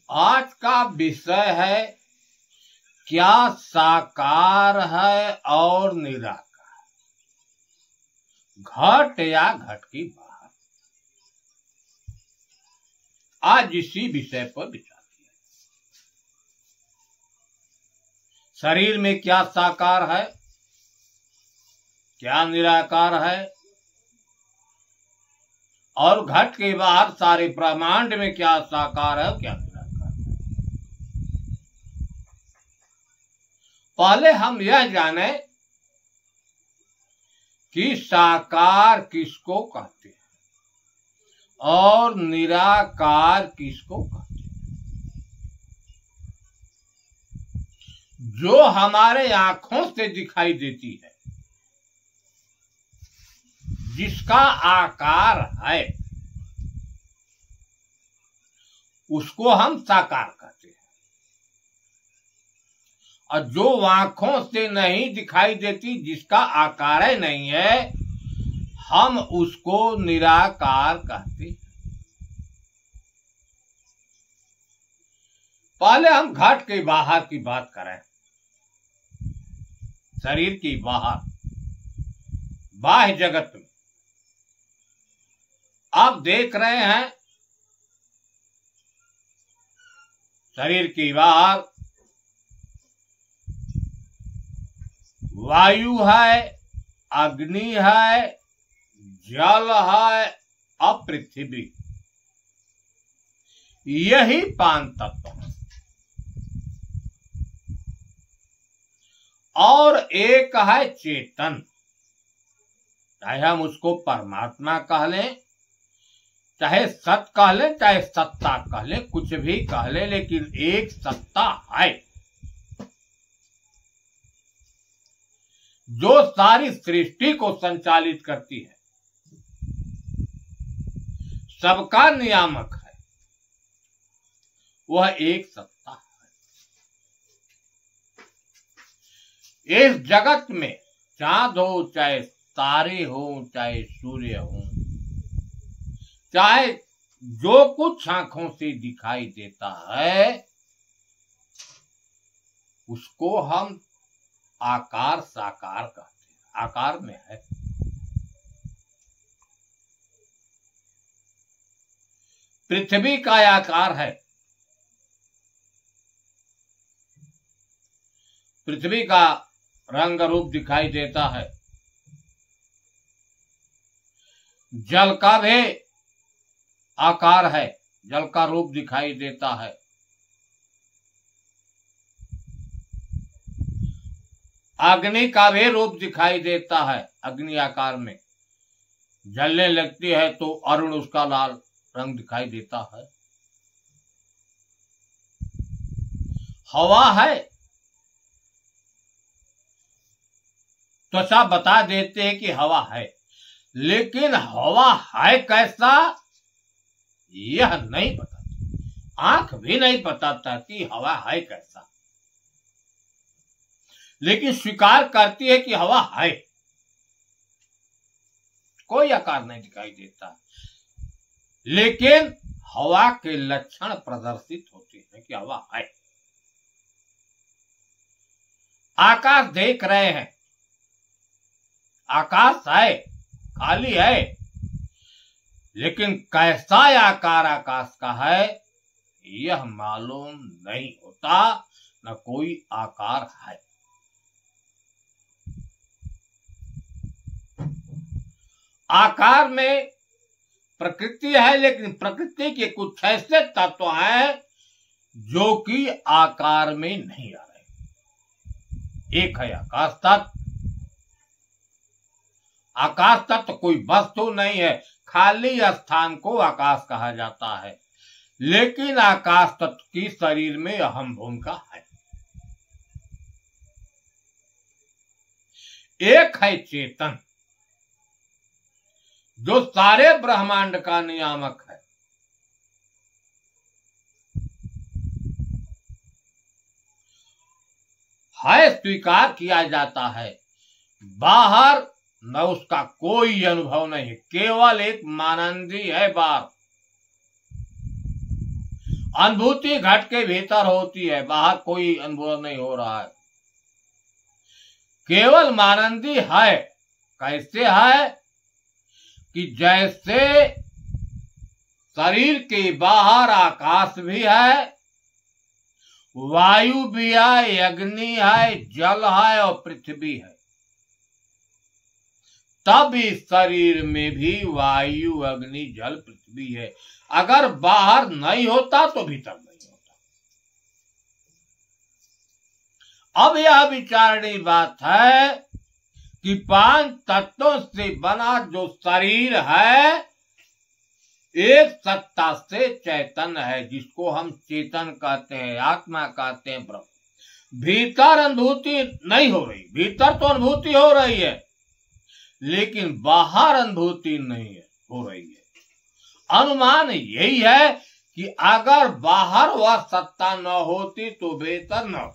आज का विषय है क्या साकार है और निराकार, घट या घट की बाहर। आज इसी विषय पर विचार किया। शरीर में क्या साकार है, क्या निराकार है, और घट के बाहर सारे ब्रह्मांड में क्या साकार है और क्या निराकार। पहले हम यह जाने कि साकार किसको कहते हैं और निराकार किसको कहते हैं। जो हमारे आंखों से दिखाई देती है, जिसका आकार है, उसको हम साकार कहते हैं। और जो आंखों से नहीं दिखाई देती, जिसका आकार ही नहीं है, हम उसको निराकार कहते हैं। पहले हम घट के बाहर की बात करें। शरीर की बाहर, बाह्य जगत में आप देख रहे हैं, शरीर की बाहर वायु है, अग्नि है, जल है और पृथ्वी, यही पांच तत्व है। और एक है चेतन, चाहे हम उसको परमात्मा कह लें, चाहे सत कह लें, चाहे सत्ता कह लें, कुछ भी कह लें, लेकिन एक सत्ता है जो सारी सृष्टि को संचालित करती है, सबका नियामक है। वह एक सत्ता है। इस जगत में चांद हो, चाहे तारे हो, चाहे सूर्य हो, चाहे जो कुछ आंखों से दिखाई देता है, उसको हम आकार साकार कहते हैं। आकार में है। पृथ्वी का आकार है। पृथ्वी का रंग रूप दिखाई देता है। जल का भी आकार है, जल का रूप दिखाई देता है। अग्नि का भी रूप दिखाई देता है, अग्नि आकार में जलने लगती है तो अरुण उसका लाल रंग दिखाई देता है। हवा है, त्वचा बता देते हैं कि हवा है, लेकिन हवा है कैसा यह नहीं बताती। आंख भी नहीं बताता कि हवा है कैसा, लेकिन स्वीकार करती है कि हवा है। कोई आकार नहीं दिखाई देता, लेकिन हवा के लक्षण प्रदर्शित होते हैं कि हवा है। आकाश देख रहे हैं, आकाश है, खाली है, लेकिन कैसा आकार आकाश का है यह मालूम नहीं होता, न कोई आकार है। आकार में प्रकृति है, लेकिन प्रकृति के कुछ ऐसे तत्व हैं जो कि आकार में नहीं आ रहे। एक है आकाश तत्व। आकाश तत्व कोई वस्तु नहीं है, खाली स्थान को आकाश कहा जाता है, लेकिन आकाश तत्व की शरीर में अहम भूमिका है। एक है चेतन, जो सारे ब्रह्मांड का नियामक है। स्वीकार किया जाता है, बाहर न उसका कोई अनुभव नहीं, केवल एक मानंदी है बाहर। अनुभूति घट के भीतर होती है, बाहर कोई अनुभव नहीं हो रहा है। केवल मानंदी है। कैसे है कि जैसे शरीर के बाहर आकाश भी है, वायु भी है, अग्नि है, जल है और पृथ्वी है, तब इस शरीर में भी वायु, अग्नि, जल, पृथ्वी है। अगर बाहर नहीं होता तो भीतर नहीं होता। अब यह विचारणी बात है कि 5 तत्वों से बना जो शरीर है, एक सत्ता से चैतन्य है, जिसको हम चेतन कहते हैं, आत्मा कहते हैं, ब्रह्म। भीतर अनुभूति नहीं हो रही, भीतर तो अनुभूति हो रही है, लेकिन बाहर अनुभूति नहीं है हो रही है। अनुमान यही है कि अगर बाहर वह सत्ता न होती तो बेहतर न,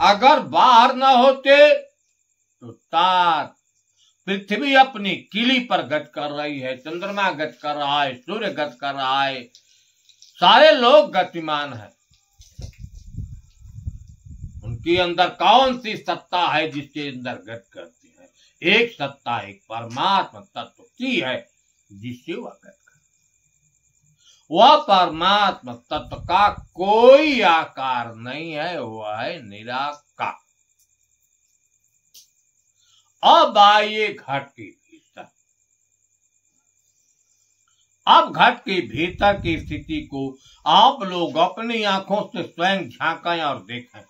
अगर बाहर न होते तो तार पृथ्वी अपनी किली पर गत कर रही है, चंद्रमा गत कर रहा है, सूर्य गत कर रहा है, सारे लोग गतिमान है। उनके अंदर कौन सी सत्ता है जिसके अंदर गत करती है? एक सत्ता, एक परमात्मा तत्व की है जिससे वह गत कर। वह परमात्मा तत्व का कोई आकार नहीं है, वह है निराकार। अब आइए घट के भीतर। अब घट के भीतर की स्थिति को आप लोग अपनी आंखों से स्वयं झांकें और देखें।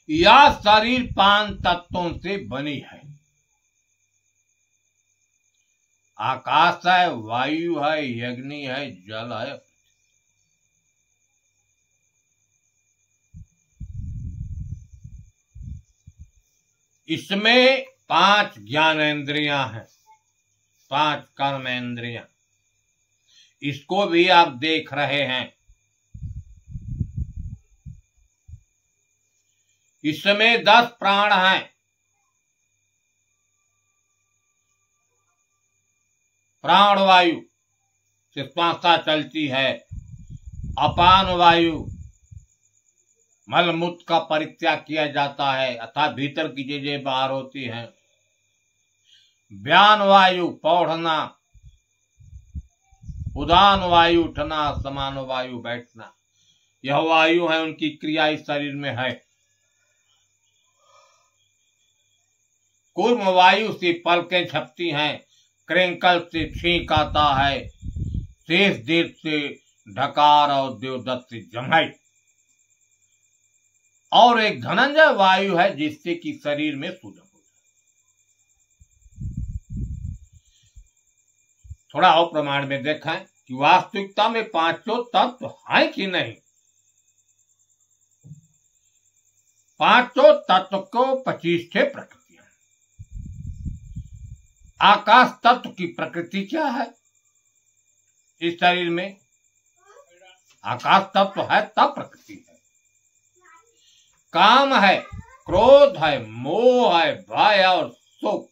यह शरीर 5 तत्वों से बनी है। आकाश है, वायु है, अग्नि है, जल है। इसमें 5 ज्ञानेंद्रियां हैं, 5 कर्मेंद्रियां, इसको भी आप देख रहे हैं। इसमें 10 प्राण हैं। प्राण वायु से श्वासा चलती है, अपान वायु मल मूत्र का परित्याग किया जाता है, अर्थात भीतर की चीजें बाहर होती हैं। व्यान वायु पौढ़ना, उदान वायु उठना, समान वायु बैठना, यह वायु है, उनकी क्रिया इस शरीर में है। कूर्म वायु से पलकें झपती हैं, क्रेंकल से छींक आता है, शेष दीर्घ से ढकार और देवदत्त से जमाई, और एक धनंजय वायु है जिससे कि शरीर में सूजन हो जाए। थोड़ा और प्रमाण में देखें कि वास्तविकता में 5 तत्व हैं कि नहीं। 5 तत्व को 25 प्रकृतियां। आकाश तत्व की प्रकृति क्या है इस शरीर में? आकाश तत्व है तब प्रकृति है। काम है, क्रोध है, मोह है, भय और शोक,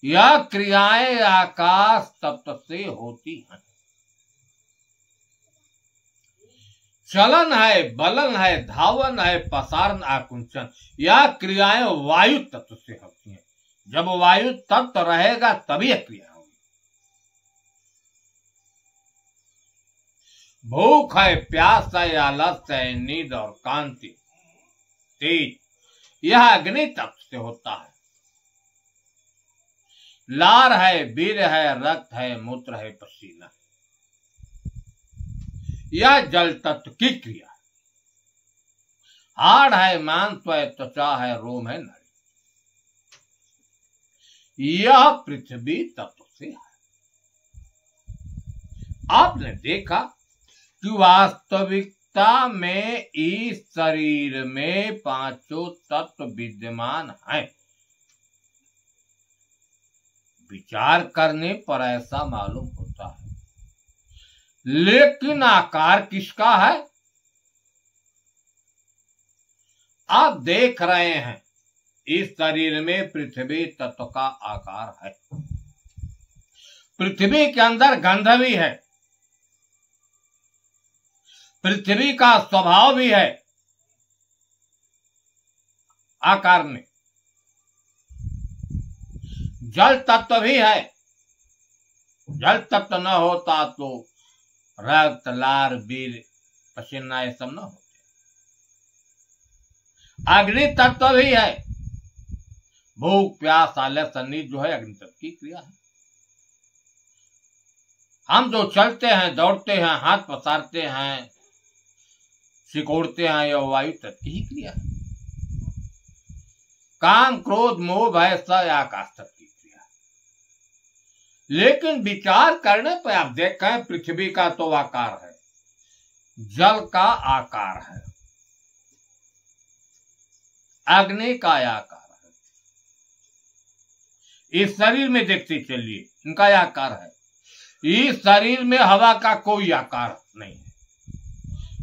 यह क्रियाएं आकाश तत्व से होती हैं। चलन है, बलन है, धावन है, पसारन, आकुंचन, यह क्रियाएं वायु तत्व से होती हैं। जब वायु तत्व रहेगा तभी यह क्रिया होगी। भूख है, प्यास है, आलस्य है, नींद और कांति, तेज, यह अग्नि तत्व से होता है। लार है, वीर है, रक्त है, मूत्र है, पसीना, यह जल तत्व की क्रिया है। हाड़ है, मांस है, त्वचा है, रोम है, नाड़ी, यह पृथ्वी तत्व से है। आपने देखा कि वास्तविकता में इस शरीर में 5 तत्व विद्यमान हैं। विचार करने पर ऐसा मालूम होता है, लेकिन आकार किसका है? आप देख रहे हैं इस शरीर में पृथ्वी तत्व का आकार है। पृथ्वी के अंदर गंध भी है, पृथ्वी का स्वभाव भी है आकार में, जल तत्व भी है। जल तत्व न होता तो रक्त, लार, बीर, पसीना ये सब न होते। अग्नि तत्व भी है, भूख, प्यास, आलस, नींद जो है अग्नि तत्व की क्रिया है। हम जो चलते हैं, दौड़ते हैं, हाथ पसारते हैं, सिकोड़ते हैं, यह वायु तत्व की ही क्रिया है। काम, क्रोध, मोह, भय सब आकाश तत्व की क्रिया है। लेकिन विचार करने पर आप देखें, पृथ्वी का तो आकार है, जल का आकार है, अग्नि का आकार है, इस शरीर में देखते चलिए इनका आकार है। इस शरीर में हवा का कोई आकार नहीं है,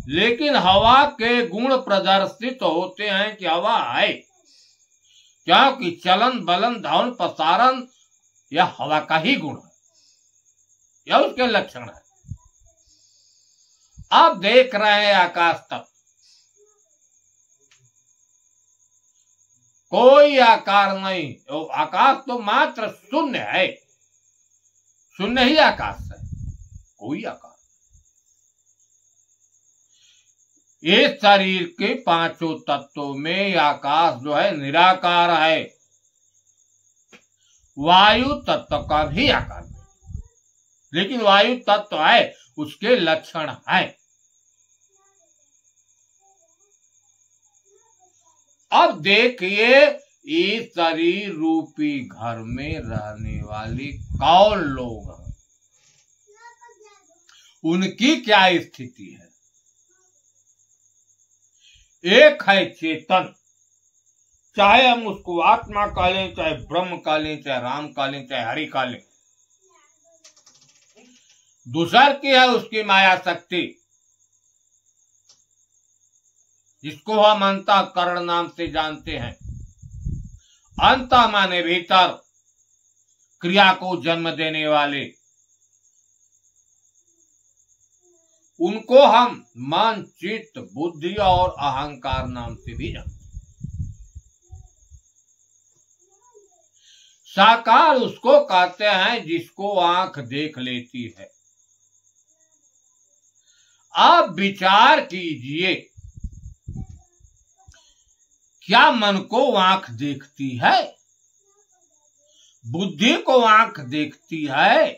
लेकिन हवा के गुण प्रदर्शित होते हैं कि हवा है, क्योंकि चलन, बलन, धावन, प्रसारण यह हवा का ही गुण है, यह उसके लक्षण है। आप देख रहे हैं आकाश तक कोई आकार नहीं, तो आकाश तो मात्र शून्य है, शून्य ही आकाश है, कोई आकार। इस शरीर के पांचों तत्वों में आकाश जो है निराकार है। वायु तत्व का भी आकार नहीं, लेकिन वायु तत्व है, उसके लक्षण है। अब देखिए, इस शरीर रूपी घर में रहने वाले कौन लोग हैं, उनकी क्या स्थिति है। एक है चेतन, चाहे हम उसको आत्मा का लें, चाहे ब्रह्म का लें, चाहे राम का लें, चाहे हरि का लें। दूसर की है उसकी माया शक्ति, जिसको हम अंतःकरण नाम से जानते हैं। अंत माने भीतर, क्रिया को जन्म देने वाले, उनको हम मन, चित्त, बुद्धि और अहंकार नाम से भी जानते हैं। साकार उसको कहते हैं जिसको आंख देख लेती है। आप विचार कीजिए, क्या मन को आंख देखती है, बुद्धि को आंख देखती है,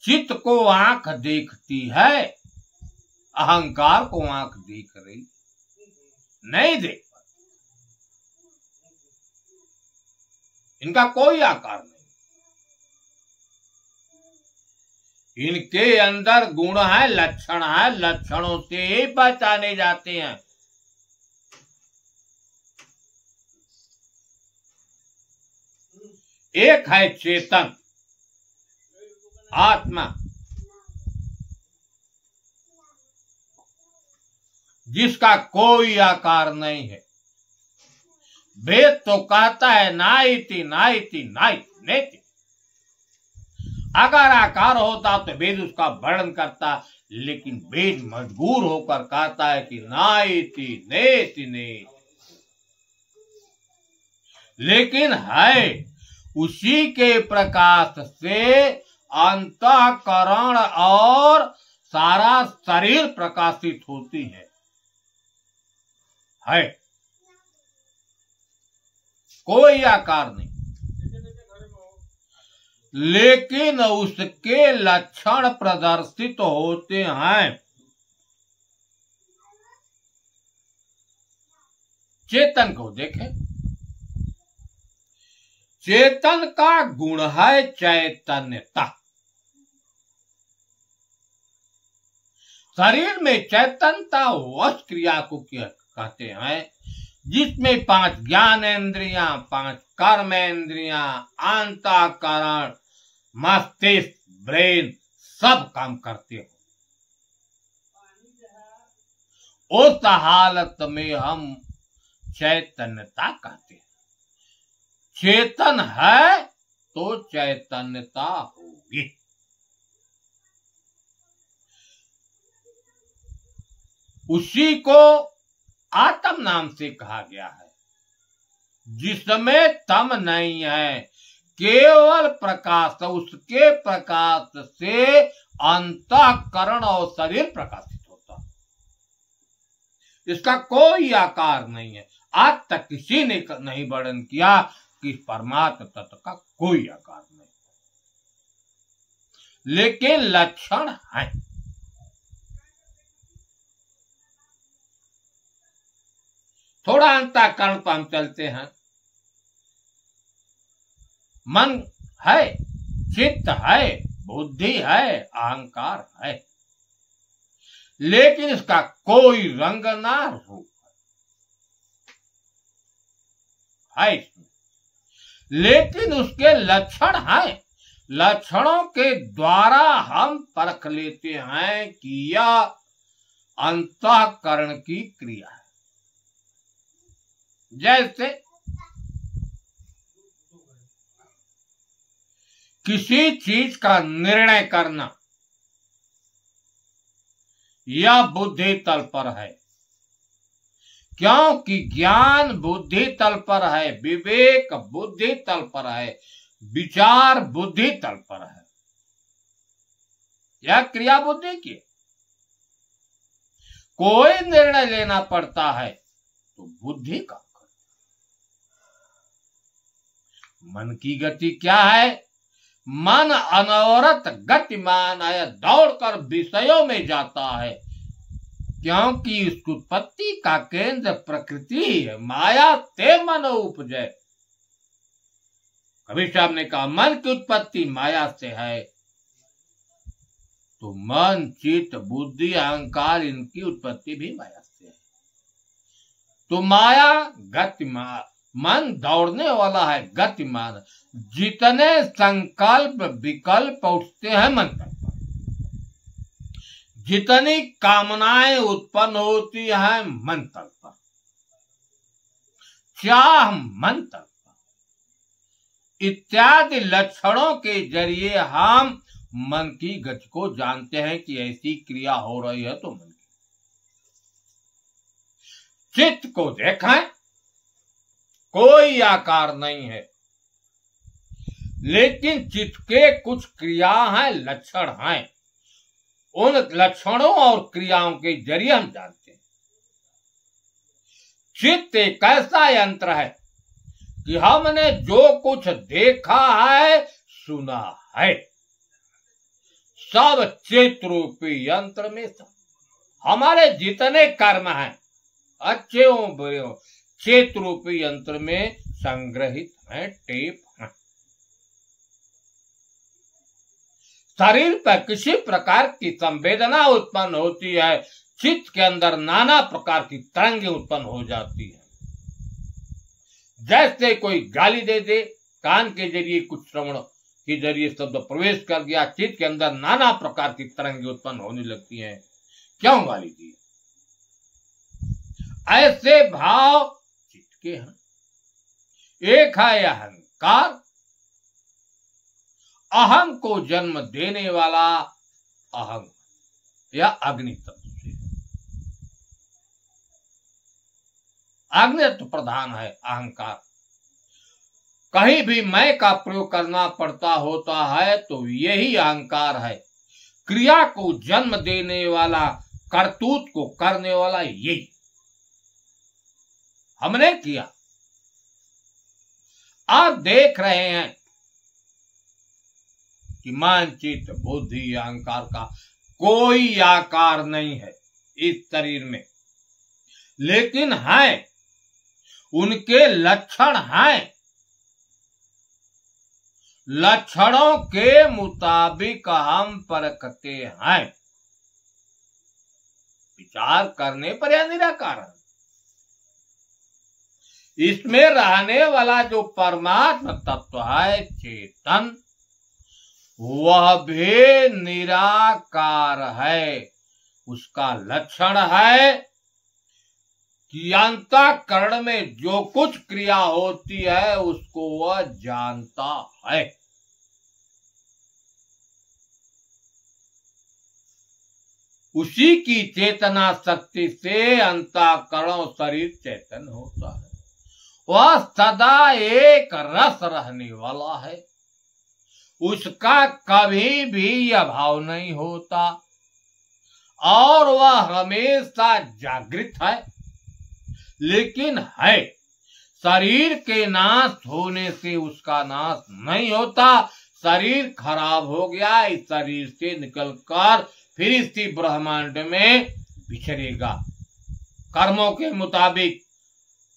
चित्त को आंख देखती है, अहंकार को आंख देख रही नहीं देख पाती। इनका कोई आकार नहीं, इनके अंदर गुण है, लक्षण है, लक्षणों से ही पहचाने जाते हैं। एक है चेतन, आत्मा, जिसका कोई आकार नहीं है। वेद तो कहता है नाइति नाइति नाइति नेति। अगर आकार होता तो वेद उसका वर्णन करता, लेकिन वेद मजबूर होकर कहता है कि नाइति नेति नेति। लेकिन है उसी के प्रकाश से अंतःकरण और सारा शरीर प्रकाशित होती है। कोई आकार नहीं, लेकिन उसके लक्षण प्रदर्शित होते हैं। चेतन को देखें, चेतन का गुण है चैतन्यता। शरीर में चैतन्यता उस क्रिया को कहते हैं जिसमें 5 ज्ञानेंद्रियां, 5 कर्मेंद्रियां, अंतःकरण, मस्तिष्क, ब्रेन सब काम करते हो। उस हालत में हम चैतन्यता कहते हैं। चेतन है तो चैतन्यता होगी। उसी को आत्म नाम से कहा गया है, जिसमें तम नहीं है, केवल प्रकाश, उसके प्रकाश से अंतःकरण और शरीर प्रकाशित होता। इसका कोई आकार नहीं है। आज तक किसी ने नहीं वर्णन किया कि परमात्म तत्व का कोई आकार नहीं, लेकिन लक्षण है। थोड़ा अंतःकरण पर हम चलते हैं। मन है, चित्त है, बुद्धि है, अहंकार है, लेकिन इसका कोई रंग ना रूप है, लेकिन उसके लक्षण हैं। लक्षणों के द्वारा हम परख लेते हैं कि यह अंतःकरण की क्रिया है। जैसे किसी चीज का निर्णय करना, यह बुद्धि तल पर है, क्योंकि ज्ञान बुद्धि तल पर है, विवेक बुद्धि तल पर है, विचार बुद्धि तल पर है। यह क्रिया बुद्धि की। कोई निर्णय लेना पड़ता है तो बुद्धि का। मन की गति क्या है? मन अनवरत गतिमान है, दौड़कर विषयों में जाता है, क्योंकि इसकी उत्पत्ति का केंद्र प्रकृति ही है। माया ते मन उपजे। कबीर साहब ने कहा मन की उत्पत्ति माया से है, तो मन, चित्त, बुद्धि, अहंकार, इनकी उत्पत्ति भी माया से है। तो माया गतिमान, मन दौड़ने वाला है, गतिमान। जितने संकल्प विकल्प उठते हैं मन तक पर, जितनी कामनाएं उत्पन्न होती हैं मन तक पर, चाह मन तक पर, इत्यादि लक्षणों के जरिए हम मन की गति को जानते हैं कि ऐसी क्रिया हो रही है। तो मन की चित्त को देखें, कोई आकार नहीं है, लेकिन चित्त के कुछ क्रिया हैं, लक्षण हैं। उन लक्षणों और क्रियाओं के जरिए हम जानते हैं। चित्त एक ऐसा यंत्र है कि हमने जो कुछ देखा है, सुना है, सब चित्त रूपी यंत्र में सब। हमारे जितने कर्म हैं, अच्छे हो बुरे हो, चित्त रूपी यंत्र में संग्रहित है, टेप है। शरीर पर किसी प्रकार की संवेदना उत्पन्न होती है, चित्त के अंदर नाना प्रकार की तरंगें उत्पन्न हो जाती है। जैसे कोई गाली दे दे, कान के जरिए कुछ श्रवण के जरिए शब्द प्रवेश कर गया, चित्त के अंदर नाना प्रकार की तरंगें उत्पन्न होने लगती हैं। क्यों गाली दी? ऐसे भाव चित्त के हैं। एक है अहंकार, अहम को जन्म देने वाला अहम या अग्नि तत्व से, अग्नि तत्व प्रधान है अहंकार। कहीं भी मैं का प्रयोग करना पड़ता होता है तो यही अहंकार है। क्रिया को जन्म देने वाला, करतूत को करने वाला यही हमने किया। आप देख रहे हैं कि मन, चित्त, बुद्धि, अहंकार का कोई आकार नहीं है इस शरीर में, लेकिन है, उनके लक्षण हैं। लक्षणों के मुताबिक हम परखते हैं। विचार करने पर यह निराकार है। इसमें रहने वाला जो परमात्मा तत्व है, चेतन, वह भी निराकार है। उसका लक्षण है कि अंतःकरण में जो कुछ क्रिया होती है उसको वह जानता है। उसी की चेतना शक्ति से अंतःकरण और शरीर चेतन होता है। वह सदा एक रस रहने वाला है, उसका कभी भी अभाव नहीं होता और वह हमेशा जागृत है। लेकिन है, शरीर के नाश होने से उसका नाश नहीं होता। शरीर खराब हो गया, इस शरीर से निकलकर फिर इसी ब्रह्मांड में बिछड़ेगा कर्मों के मुताबिक।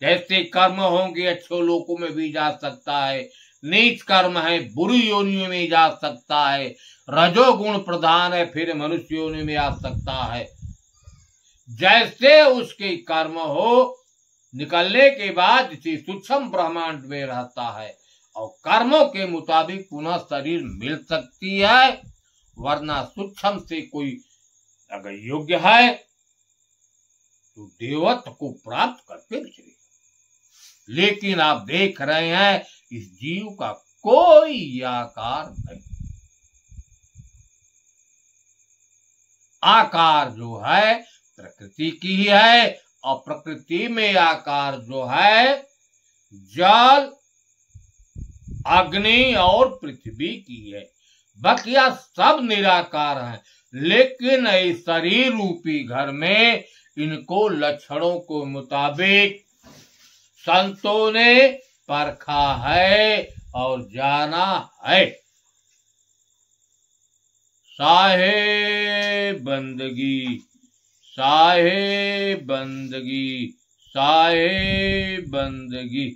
जैसे कर्म होंगे अच्छे लोकों में भी जा सकता है, नीच कर्म है बुरी योनियों में जा सकता है, रजोगुण प्रधान है फिर मनुष्य योनि में आ सकता है। जैसे उसके कर्म हो, निकलने के बाद इसी सूक्ष्म ब्रह्मांड में रहता है और कर्मों के मुताबिक पुनः शरीर मिल सकती है, वरना सूक्ष्म से कोई अगर योग्य है तो देवत्व को प्राप्त करके बिछड़ेगा। लेकिन आप देख रहे हैं इस जीव का कोई आकार नहीं। आकार जो है प्रकृति की ही है और प्रकृति में आकार जो है जल, अग्नि और पृथ्वी की है। बाकिया सब निराकार हैं, लेकिन इस शरीर रूपी घर में इनको लक्षणों को मुताबिक संतों ने परखा है और जाना है। साहे बंदगी, साहे बंदगी, साहे बंदगी।